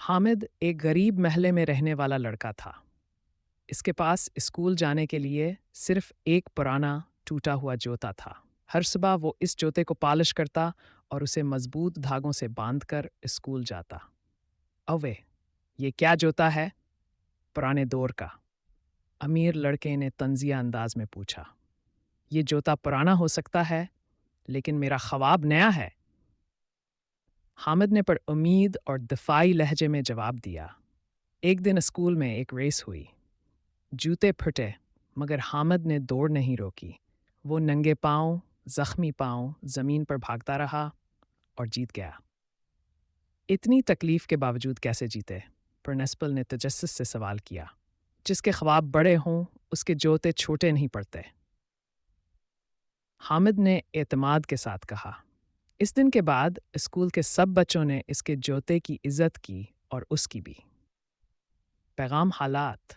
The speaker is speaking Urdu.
حامد ایک غریب محلے میں رہنے والا لڑکا تھا۔ اس کے پاس اسکول جانے کے لیے صرف ایک پرانا ٹوٹا ہوا جوتا تھا۔ ہر صبح وہ اس جوتے کو پالش کرتا اور اسے مضبوط دھاگوں سے باندھ کر اسکول جاتا۔ اوے، یہ کیا جوتا ہے؟ پرانے دور کا، امیر لڑکے نے طنزیہ انداز میں پوچھا۔ یہ جوتا پرانا ہو سکتا ہے، لیکن میرا خواب نیا ہے، حامد نے پر امید اور دفاعی لہجے میں جواب دیا۔ ایک دن اسکول میں ایک ریس ہوئی۔ جوتے پھٹے، مگر حامد نے دوڑ نہیں روکی۔ وہ ننگے پاؤں، زخمی پاؤں زمین پر بھاگتا رہا اور جیت گیا۔ اتنی تکلیف کے باوجود کیسے جیتے؟ پرنسپل نے تجسس سے سوال کیا۔ جس کے خواب بڑے ہوں، اس کے جوتے چھوٹے نہیں پڑتے، حامد نے اعتماد کے ساتھ کہا۔ اس دن کے بعد اسکول کے سب بچوں نے اس کے جوتے کی عزت کی اور اس کی بھی۔ پیغام حالات